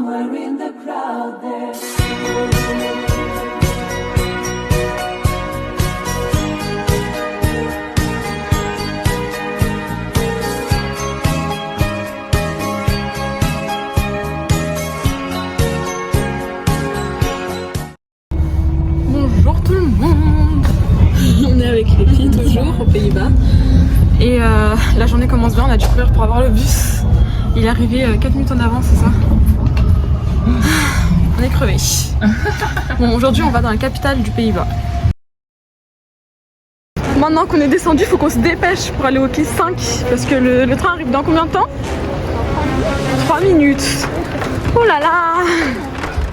somewhere in the crowd there. Bonjour tout le monde. On est avec les filles toujours aux Pays-Bas. Et la journée commence bien, on a dû courir pour avoir le bus. Il est arrivé 4 minutes en avance, c'est ça? On est crevés. Bon, aujourd'hui on va dans la capitale du Pays-Bas. Maintenant qu'on est descendu, il faut qu'on se dépêche pour aller au quai 5. Parce que le train arrive dans combien de temps? 3 minutes. Oh là là!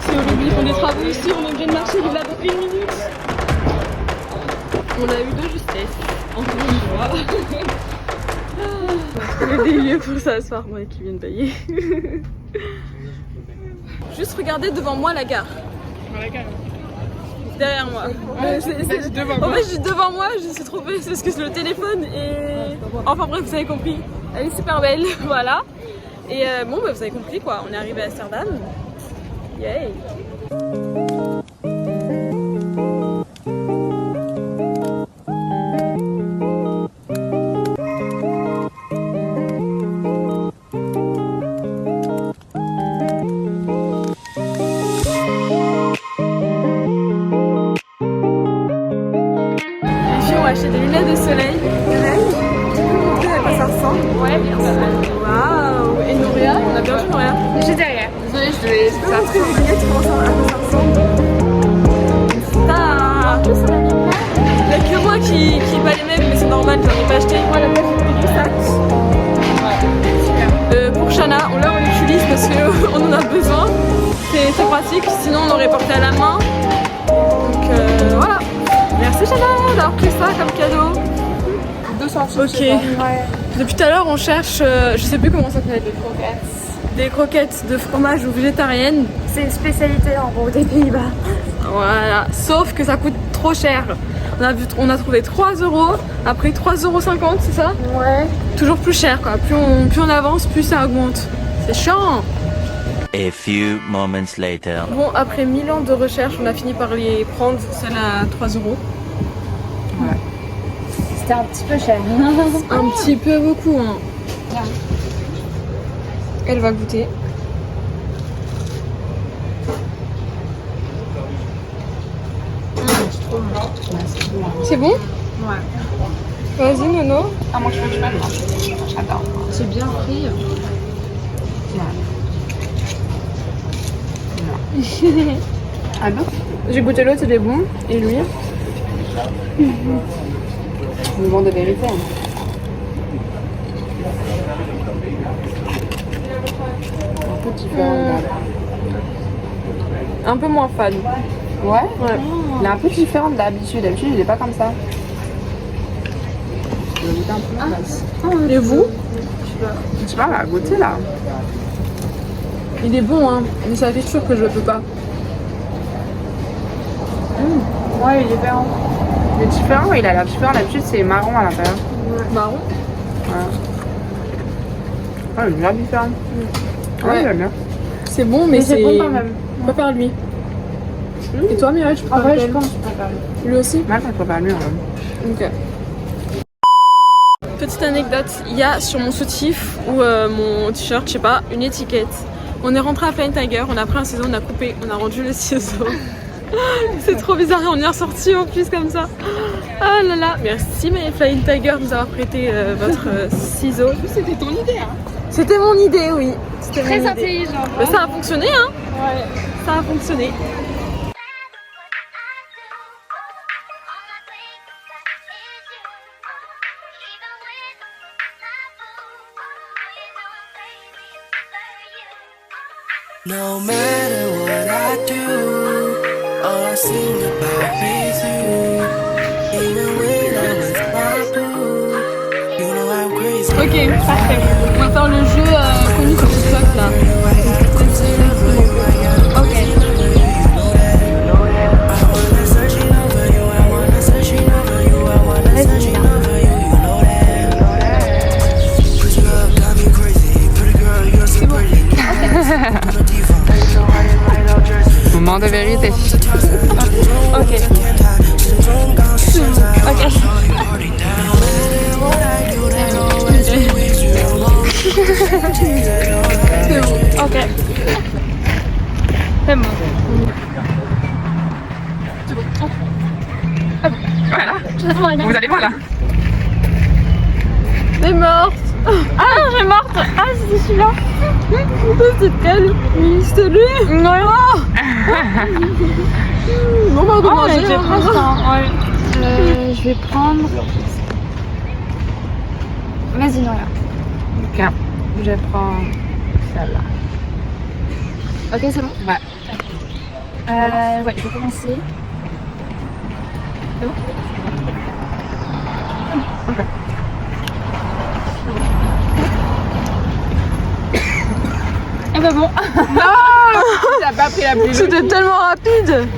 C'est horrible, ils font des travaux ici, on est obligé de marcher là dans 1 minute. On a eu de justesse, encore une fois. On a des lieux pour s'asseoir, moi qui viens de payer. Juste regardez devant moi la gare. La gare. Derrière moi. En fait, je suis devant moi, je suis trompée, c'est parce que c'est le téléphone et... Enfin bref, vous avez compris. Elle est super belle, voilà. Et bon, bah, vous avez compris quoi, on est arrivé à Amsterdam. Yay! Acheter des lunettes de soleil. Tu peux montrer à quoi ça ressemble? Ouais, bien sûr. Waouh! Et Nouria? On a bien vu Nouria? J'ai derrière. Désolée, je devais. Tu peux montrer les lunettes à quoi ça ressemble? Il n'y a que moi qui n'ai pas les mêmes, mais c'est normal, j'en ai pas acheté. Moi, la place du sac. Pour Shana, on l'utilise parce qu'on en a besoin. C'est pratique, sinon on aurait porté à la main. Donc voilà. Merci Shana d'avoir pris ça comme cadeau. 200. Ok. Ouais. Depuis tout à l'heure on cherche, je sais plus comment ça s'appelle. Des croquettes de fromage ou végétariennes. C'est une spécialité en gros des Pays-Bas. Voilà. Sauf que ça coûte trop cher. On a trouvé 3 €, après 3,50 €, c'est ça? Ouais. Toujours plus cher quoi. Plus on avance, plus ça augmente. C'est chiant. A few moments later. Bon, après 1000 ans de recherche, on a fini par les prendre, celle à 3 €. Ouais. C'était un petit peu cher. Un petit peu beaucoup, hein. Ouais. Elle va goûter. C'est bon? Ouais. Vas-y, Nono. Ah, moi je fais pas. J'adore. C'est bien pris. Ah bon? J'ai goûté l'autre, c'était bon. Et lui? Le vent de vérité. Un peu différent. Un peu moins fan. Ouais? Ouais. Il est un peu différent de d'habitude. D'habitude, il est pas comme ça. Je vais goûter un peu la place. Et vous? Je sais pas, on va goûter là. Il est bon, hein. Mais ça fait sûr que je peux pas. Ouais, il est différent. Il est différent, il a l'air différent. D'habitude, c'est marron à l'intérieur. Marron. Ouais. Ah, il est bien différent. Ouais. Il est bien. C'est bon, mais c'est bon quand même. Je préfère lui. Et toi, Mireille, tu En préfères vrai, je lequel? pense que je préfère lui. Lui aussi? Moi, je préfère lui en vrai. Ok. Petite anecdote, il y a sur mon soutif ou mon t-shirt, je sais pas, une étiquette. On est rentré à Flying Tiger, on a pris un ciseau, on a coupé, on a rendu le ciseau. C'est trop bizarre, on est ressorti en plus comme ça. Ah là là, merci mais Flying Tiger de nous avoir prêté votre ciseau. C'était ton idée, hein? C'était mon idée, oui. C'était Très mon idée. intelligent. Mais ça a fonctionné, hein? Ouais. Ça a fonctionné. No matter what I do, all I sing about is you. Even when I was taboo, you know I'm crazy. Ok, parfait. On va faire le jeu connu sur TikTok là. Ok. C'est bon. Moment de vérité. Ok. Ok. C'est bon. Ok. C'est bon. Voilà. Vous allez voir là. C'est morte. Ah, j'ai morte. Ah, c'est celui-là. C'est elle. Oui, c'est lui. Non. Bon, bah, on va manger. Je vais prendre ça. Ouais. Je vais prendre. Vas-y, Noria. Ok. Je prends celle-là. Ok, c'est bon. Ouais. Ouais, je vais commencer. C'est bon? Ok. Eh ben bon. Non. T'as pas pris la plus. C'était tellement rapide.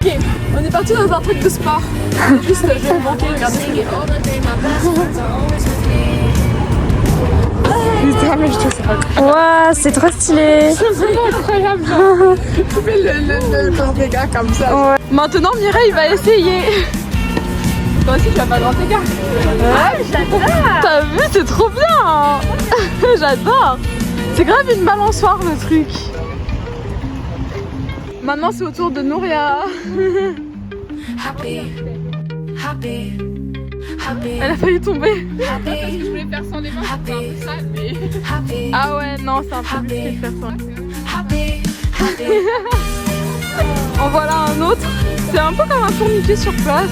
Ok, on est parti dans un truc de spa. Juste, je vais me manquer, regardez ce que j'ai Ouah, c'est trop stylé. C'est vraiment incroyable, genre. Tu fais le grand dégât comme ça. Ouais. Maintenant, Mireille va essayer. Toi aussi, tu vas pas le grand dégât. Ouais, j'adore. T'as vu, c'est trop bien. J'adore. C'est grave une balançoire, le truc. Maintenant, c'est au tour de Nouria. Elle a failli tomber. Je voulais faire sans les mains, c'est un peu ça, mais... Ah ouais, non, c'est un peu compliqué de faire ça. En voilà un autre. C'est un peu comme un tourniquet sur place.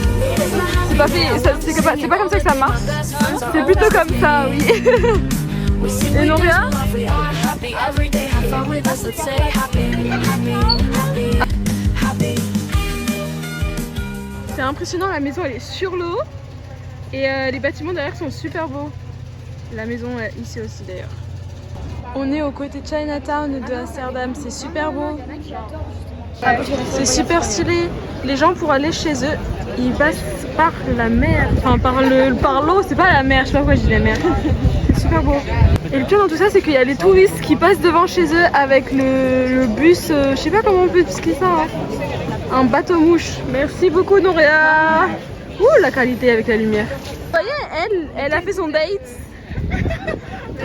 C'est pas fait, c'est pas comme ça que ça marche. C'est plutôt comme ça, oui. Et Nouria? C'est impressionnant, la maison elle est sur l'eau. Et les bâtiments derrière sont super beaux. La maison est ici aussi d'ailleurs. On est au côté Chinatown de Amsterdam, c'est super beau. C'est super stylé. Les gens pour aller chez eux, ils passent par la mer. Enfin par l'eau, c'est pas la mer, je sais pas pourquoi je dis la mer. C'est super beau. Et le pire dans tout ça, c'est qu'il y a les touristes qui passent devant chez eux avec le bus, je sais pas comment on peut expliquer ça. Hein. Un bateau mouche. Merci beaucoup Nouria. Ouh, la qualité avec la lumière. Vous voyez, elle a fait son date.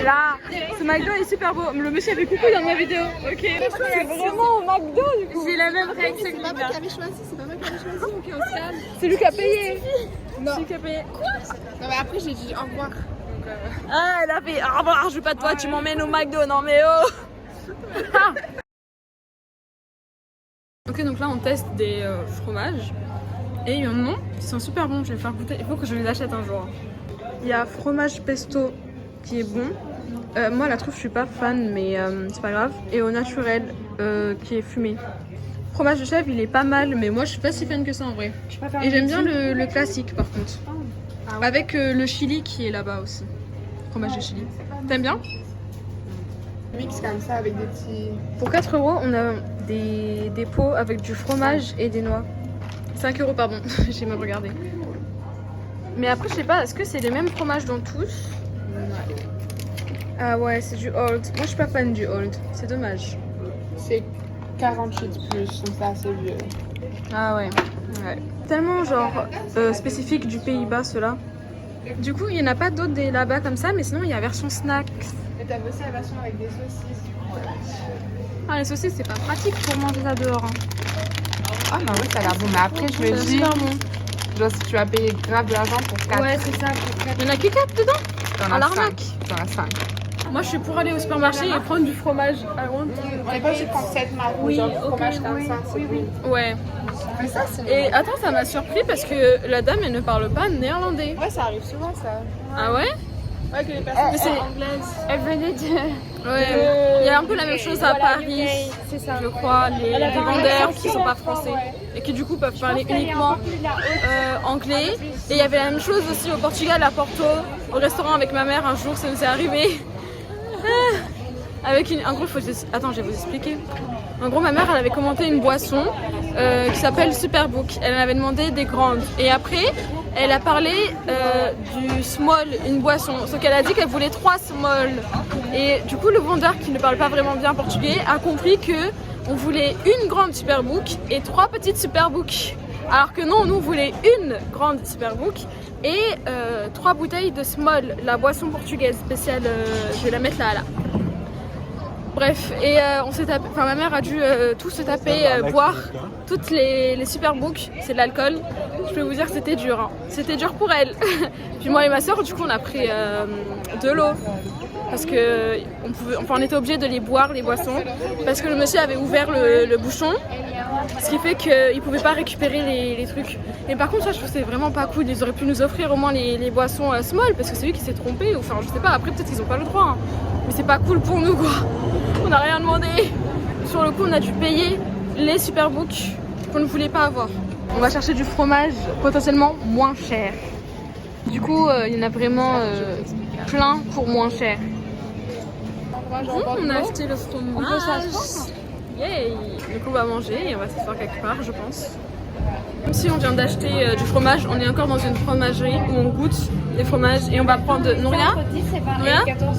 Là, ce McDo est super beau. Le monsieur a fait coucou dans ma vidéo. Ok. C'est vraiment au McDo du coup. J'ai la même réaction que lui. C'est pas moi qui avais choisi, c'est pas moi qui avais choisi. Ok, on se calme. C'est lui qui a payé. Non. C'est lui qui a payé. Quoi? Non mais après j'ai dit au revoir. Ah, elle a fait au revoir, je veux pas de toi, tu m'emmènes au McDo. Non mais oh. Ok, donc là on teste des fromages. Et il y en a qui sont super bons, je vais faire goûter. Il faut que je les achète un jour. Il y a fromage pesto qui est bon. Moi la truffe je suis pas fan mais c'est pas grave. Et au naturel qui est fumé. Fromage de chèvre il est pas mal mais moi je suis pas si fan que ça en vrai. Et j'aime bien le classique par contre. Ah ouais. Avec le chili qui est là-bas aussi. Fromage de chili. T'aimes bien? Mix comme ça avec des petits... Pour 4 € on a des pots avec du fromage et des noix. 5 € pardon, j'ai même regardé. Mais après je sais pas, est-ce que c'est les mêmes fromages dans tous? Ah ouais, c'est du old. Moi je suis pas fan du old, c'est dommage. C'est 48 plus, donc c'est assez vieux. Ah ouais, ouais. Tellement genre spécifique du Pays-Bas ceux-là. Du coup il y en a pas d'autres là-bas comme ça, mais sinon il y a version snacks. Et t'as aussi la version avec des saucisses. Ah les saucisses c'est pas pratique pour manger ça dehors. Hein. Ah bah oui ça a l'air bon, mais après je me dis... Genre si tu vas payer grave de l'argent pour 4. Ouais c'est ça, pour 4. Il y en a que 4 dedans? T'en as 5. T'en as 5. Moi je suis pour aller au supermarché et prendre du fromage. On n'est pas obligé de prendre 7 marques ou genre fromage comme ça, c'est cool. Ouais. Mais ça c'est... Et attends, ça m'a surpris parce que la dame elle ne parle pas néerlandais. Ouais ça arrive souvent ça. Ah ouais? Ouais que les personnes sont anglaises. Elle venait de... Ouais, il y a un peu la même chose à Paris, C'est ça. je crois, les vendeurs qui sont pas français et qui du coup peuvent parler uniquement anglais. Et il y avait la même chose aussi au Portugal, à Porto, au restaurant avec ma mère un jour, ça nous est arrivé. Avec en gros, attends, je vais vous expliquer. En gros, ma mère, elle avait commandé une boisson qui s'appelle Superbook. Elle en avait demandé des grandes. Et après, elle a parlé du small, une boisson. Sauf qu'elle a dit qu'elle voulait 3 small. Et du coup, le vendeur qui ne parle pas vraiment bien portugais a compris que on voulait une grande Superbook et 3 petites Superbook. Alors que non, nous on voulait une grande Superbook et 3 bouteilles de small, la boisson portugaise spéciale. Je vais la mettre là. Bref, et on s'est tapé, enfin ma mère a dû tout se taper, boire toutes les Superbook, c'est de l'alcool. Je peux vous dire que c'était dur, hein. C'était dur pour elle. Puis moi et ma soeur, du coup on a pris de l'eau. Parce que on était obligé de les boire, les boissons, parce que le monsieur avait ouvert le bouchon, ce qui fait qu'il ne pouvait pas récupérer les trucs. Et par contre, ça, je trouve que c'est vraiment pas cool. Ils auraient pu nous offrir au moins les boissons small, parce que c'est lui qui s'est trompé. Enfin, je sais pas, après peut-être qu'ils n'ont pas le droit. Hein. Mais c'est pas cool pour nous, quoi. On n'a rien demandé. Sur le coup, on a dû payer les Superbook qu'on ne voulait pas avoir. On va chercher du fromage potentiellement moins cher. Du coup, il y en a vraiment plein pour moins cher. On a acheté le fromage. Yay! Du coup, on va manger et on va s'asseoir quelque part, je pense. Même si on vient d'acheter du fromage, on est encore dans une fromagerie où on goûte les fromages et on va prendre. Nouria,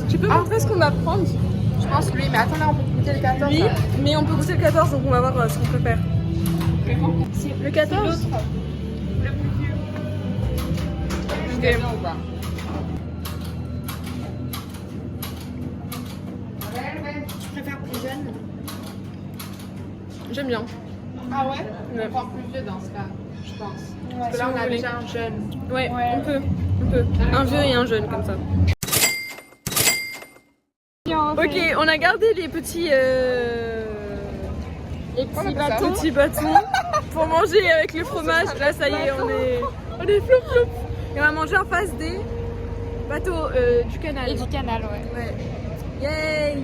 tu peux montrer ce qu'on va prendre? Je pense lui, mais attends là, on peut goûter le 14. Oui, mais on peut goûter le 14, donc on va voir ce qu'on préfère. Le 14? Tu préfères plus jeune? J'aime bien. Ah ouais? On prend plus vieux dans ce cas, je pense. Parce que là, on a déjà un jeune. Ouais, on peut. Un vieux et un jeune, comme ça. Ok, on a gardé les petits bâtons pour manger avec le fromage. Là, ça y est, on est flop flop. Et on va manger en face des bateaux du canal. Et du canal, ouais. Yay!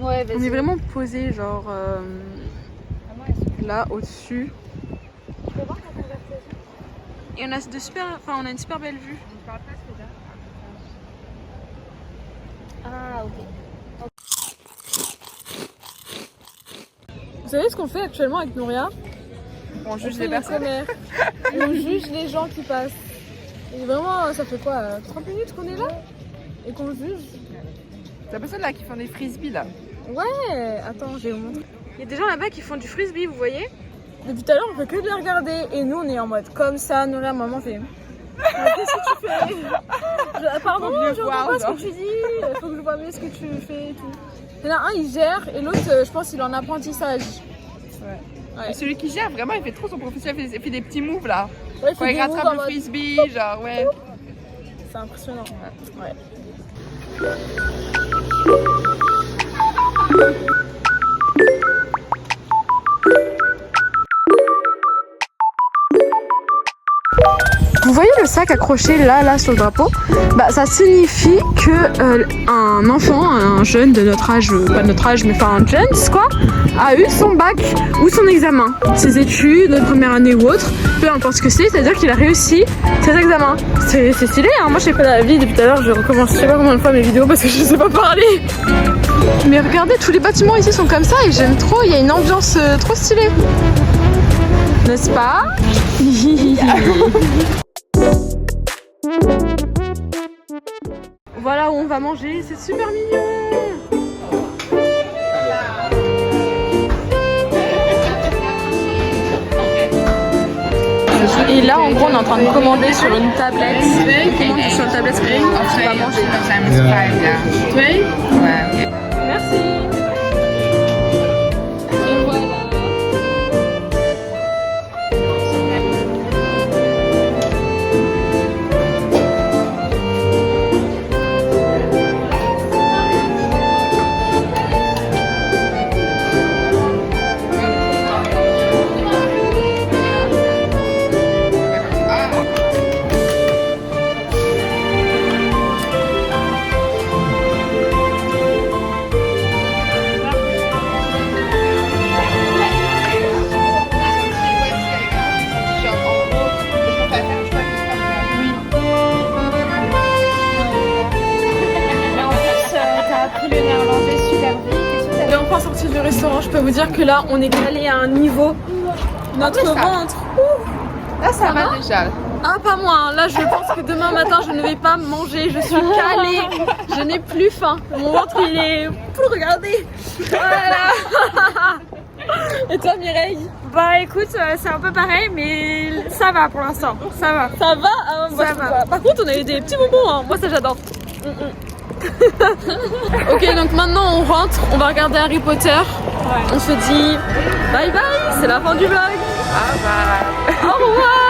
Ouais, on est vraiment posé, genre là au-dessus. Et on a on a une super belle vue. Ah, ok. Vous savez ce qu'on fait actuellement avec Nouria? On juge les personnes. On juge les gens qui passent. Et vraiment, ça fait quoi 30 minutes qu'on est là? Et qu'on juge? C'est la personne là qui font des frisbees là. Ouais, attends, je vais vous montrer. Il y a des gens là-bas qui font du frisbee, vous voyez? Depuis tout à l'heure, on fait que de les regarder. Et nous, on est en mode comme ça. Nouria, maman fait. Qu'est-ce que tu fais? Pardon, j'entends pas ce que tu dis. Faut que je vois mieux ce que tu fais et tout. Il y en a un, il gère, et l'autre, je pense, il est en apprentissage. Ouais. Et celui qui gère, vraiment, il fait trop son professionnel. Il fait des petits moves là. Ouais, quand il rattrape le frisbee, genre, ouais. C'est impressionnant. Ouais. Vous voyez le sac accroché là sur le drapeau? Bah ça signifie que un enfant, un jeune de notre âge, pas de notre âge mais enfin un jeune quoi, a eu son bac ou son examen, ses études, de première année ou autre, peu importe ce que c'est-à-dire qu'il a réussi ses examens. C'est stylé hein, moi j'ai fait la vie depuis tout à l'heure, je recommence je sais pas combien de fois mes vidéos parce que je sais pas parler. Mais regardez, tous les bâtiments ici sont comme ça et j'aime trop, il y a une ambiance trop stylée. N'est-ce pas? Voilà où on va manger, c'est super mignon. Et là en gros on est en train de commander sur une tablette. On commande sur une tablette ce qu'on va manger. Oui. Merci. Et voilà. Sortir du restaurant, je peux vous dire que là on est calé à un niveau. Notre ventre. Là ça va déjà. Ah pas moi, hein. Là je pense que demain matin je ne vais pas manger, je suis calée, je n'ai plus faim, mon ventre il est... Regardez. Voilà. Et toi Mireille? Bah écoute, c'est un peu pareil, mais ça va pour l'instant. Ça va. Ça va hein, moi, Ça je va. trouve pas. Par contre on a eu des petits bonbons, hein. Moi ça j'adore. Ok donc maintenant on rentre, on va regarder Harry Potter. On se dit bye bye, c'est la fin du vlog. Ah bah. Au revoir.